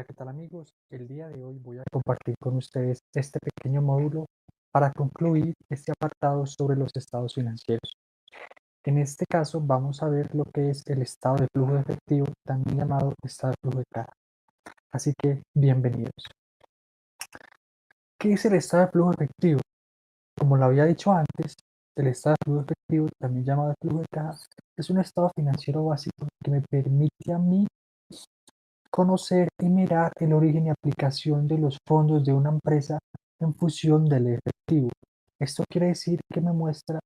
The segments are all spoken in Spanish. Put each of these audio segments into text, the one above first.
¿qué tal amigos? El día de hoy voy a compartir con ustedes este pequeño módulo para concluir este apartado sobre los estados financieros. En este caso vamos a ver lo que es el estado de flujo de efectivo, también llamado estado de flujo de caja. Así que bienvenidos. ¿Qué es el estado de flujo de efectivo? Como lo había dicho antes, el estado de flujo de efectivo, también llamado flujo de caja, es un estado financiero básico que me permite a mí conocer y mirar el origen y aplicación de los fondos de una empresa en función del efectivo. Esto quiere decir que me muestra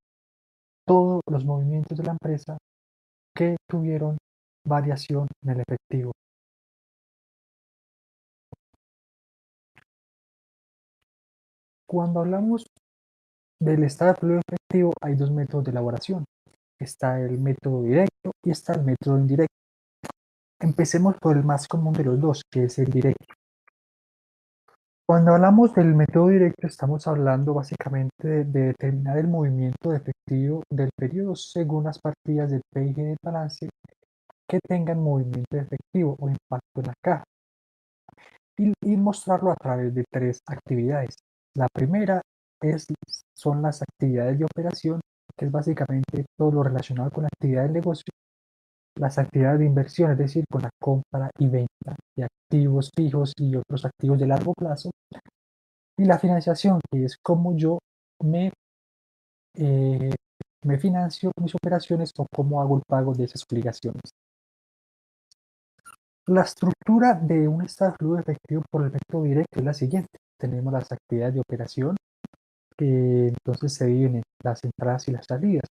todos los movimientos de la empresa que tuvieron variación en el efectivo. Cuando hablamos del estado de flujo de efectivo, hay dos métodos de elaboración. Está el método directo y está el método indirecto. Empecemos por el más común de los dos, que es el directo. Cuando hablamos del método directo, estamos hablando básicamente de determinar el movimiento de efectivo del periodo según las partidas del PIG del balance que tengan movimiento de efectivo o impacto en la caja y mostrarlo a través de tres actividades. La primera son las actividades de operación, que es básicamente todo lo relacionado con la actividad del negocio, las actividades de inversión, es decir, con la compra y venta de activos fijos y otros activos de largo plazo, y la financiación, que es como yo me, eh, me financio mis operaciones o cómo hago el pago de esas obligaciones. La estructura de un estado de flujo efectivo por el método directo es la siguiente. Tenemos las actividades de operación, que entonces se dividen en las entradas y las salidas.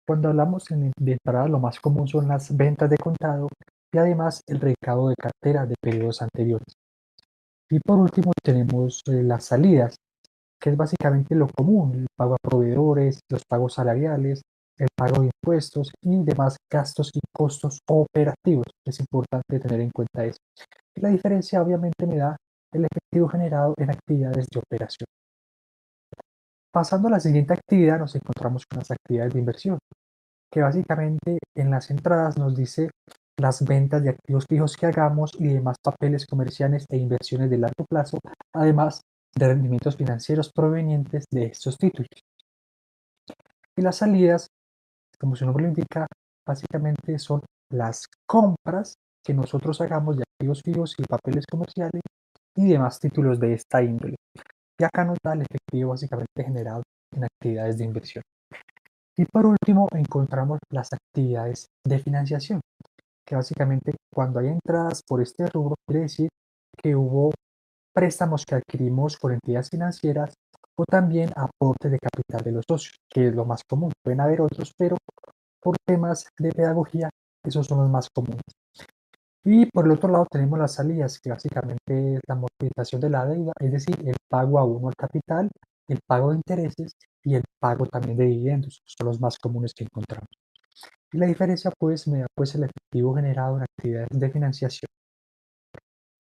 Cuando hablamos de entrada, lo más común son las ventas de contado y además el recaudo de cartera de periodos anteriores. Y por último tenemos las salidas, que es básicamente lo común, el pago a proveedores, los pagos salariales, el pago de impuestos y demás gastos y costos operativos. Es importante tener en cuenta eso. Y la diferencia obviamente me da el efectivo generado en actividades de operación. Pasando a la siguiente actividad, nos encontramos con las actividades de inversión, que básicamente en las entradas nos dice las ventas de activos fijos que hagamos y demás papeles comerciales e inversiones de largo plazo, además de rendimientos financieros provenientes de estos títulos. Y las salidas, como su nombre lo indica, básicamente son las compras que nosotros hagamos de activos fijos y papeles comerciales y demás títulos de esta índole. Y acá nos da el efectivo básicamente generado en actividades de inversión. Y por último encontramos las actividades de financiación, que básicamente cuando hay entradas por este rubro quiere decir que hubo préstamos que adquirimos por entidades financieras o también aporte de capital de los socios, que es lo más común. Pueden haber otros, pero por temas de pedagogía, esos son los más comunes. Y por el otro lado tenemos las salidas, que básicamente es la amortización de la deuda, es decir, el pago a uno al capital, el pago de intereses y el pago también de dividendos, son los más comunes que encontramos. Y la diferencia pues me da pues el efectivo generado en actividades de financiación.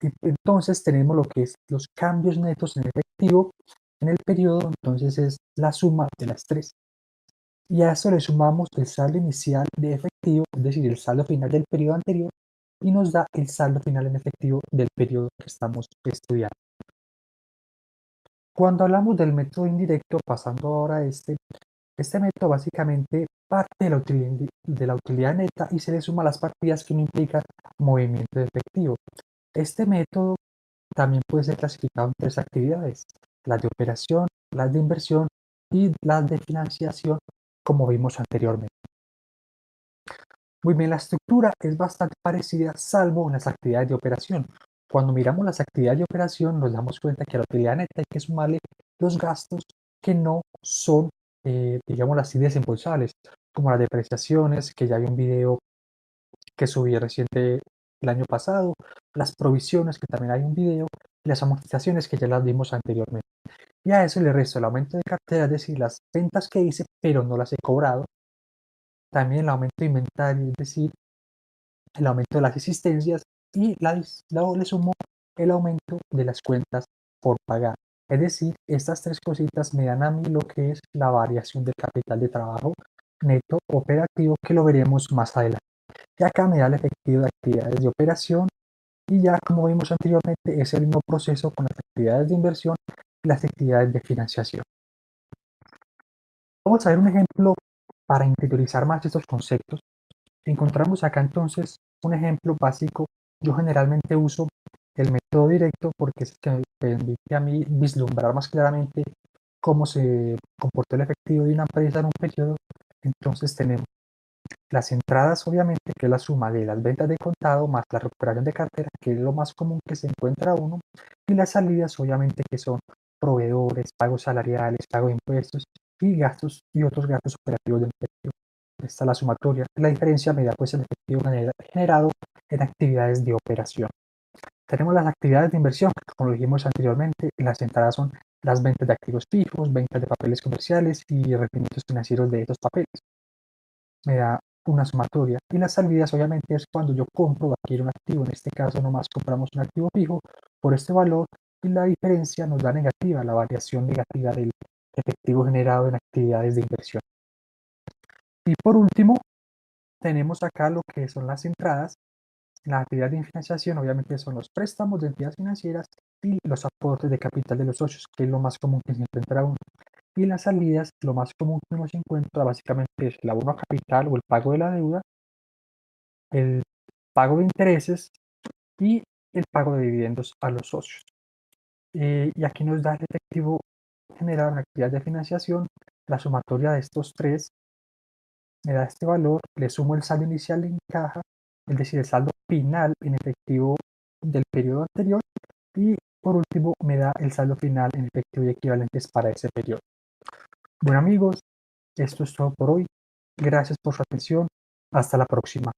Y entonces tenemos lo que es los cambios netos en efectivo en el periodo, entonces es la suma de las tres. Y a eso le sumamos el saldo inicial de efectivo, es decir, el saldo final del periodo anterior, y nos da el saldo final en efectivo del periodo que estamos estudiando. Cuando hablamos del método indirecto, pasando ahora a este método básicamente parte de la utilidad neta y se le suma las partidas que no implican movimiento de efectivo. Este método también puede ser clasificado en tres actividades: las de operación, las de inversión y las de financiación, como vimos anteriormente. Muy bien, la estructura es bastante parecida, salvo en las actividades de operación. Cuando miramos las actividades de operación, nos damos cuenta que a la utilidad neta hay que sumarle los gastos que no son, digamos así, desembolsables, como las depreciaciones, que ya hay un video que subí reciente el año pasado, las provisiones, que también hay un video, y las amortizaciones, que ya las vimos anteriormente. Y a eso le resto el aumento de cartera, es decir, las ventas que hice, pero no las he cobrado. También el aumento de inventario, es decir, el aumento de las existencias, y le sumo el aumento de las cuentas por pagar. Es decir, estas tres cositas me dan a mí lo que es la variación del capital de trabajo neto operativo, que lo veremos más adelante. Y acá me da el efectivo de actividades de operación, Y ya como vimos anteriormente, es el mismo proceso con las actividades de inversión y las actividades de financiación. Vamos a ver un ejemplo para interiorizar más estos conceptos. Encontramos acá entonces un ejemplo básico. Yo generalmente uso el método directo porque es el que me permite a mí vislumbrar más claramente cómo se comportó el efectivo de una empresa en un periodo. Entonces tenemos las entradas, obviamente, que es la suma de las ventas de contado más la recuperación de cartera, que es lo más común que se encuentra uno, y las salidas, obviamente, que son proveedores, pagos salariales, pago de impuestos y gastos y otros gastos operativos del efectivo. Esta es la sumatoria. La diferencia me da pues el efectivo generado en actividades de operación. Tenemos las actividades de inversión, que como lo dijimos anteriormente, las entradas son las ventas de activos fijos, ventas de papeles comerciales y rendimientos financieros de estos papeles. Me da una sumatoria. Y las salidas obviamente es cuando yo compro o adquiero un activo. En este caso nomás compramos un activo fijo por este valor y la diferencia nos da negativa, la variación negativa del efectivo generado en actividades de inversión. Y por último, tenemos acá lo que son las entradas. Las actividades de financiación obviamente son los préstamos de entidades financieras y los aportes de capital de los socios, que es lo más común que se encuentra uno. Y las salidas, lo más común que uno se encuentra básicamente es el abono a capital o el pago de la deuda, el pago de intereses y el pago de dividendos a los socios. Y aquí nos da el efectivo generado en actividad de financiación. La sumatoria de estos tres me da este valor, le sumo el saldo inicial en caja, es decir, el saldo final en efectivo del periodo anterior, y por último me da el saldo final en efectivo y equivalentes para ese periodo. Bueno amigos, esto es todo por hoy. Gracias por su atención. Hasta la próxima.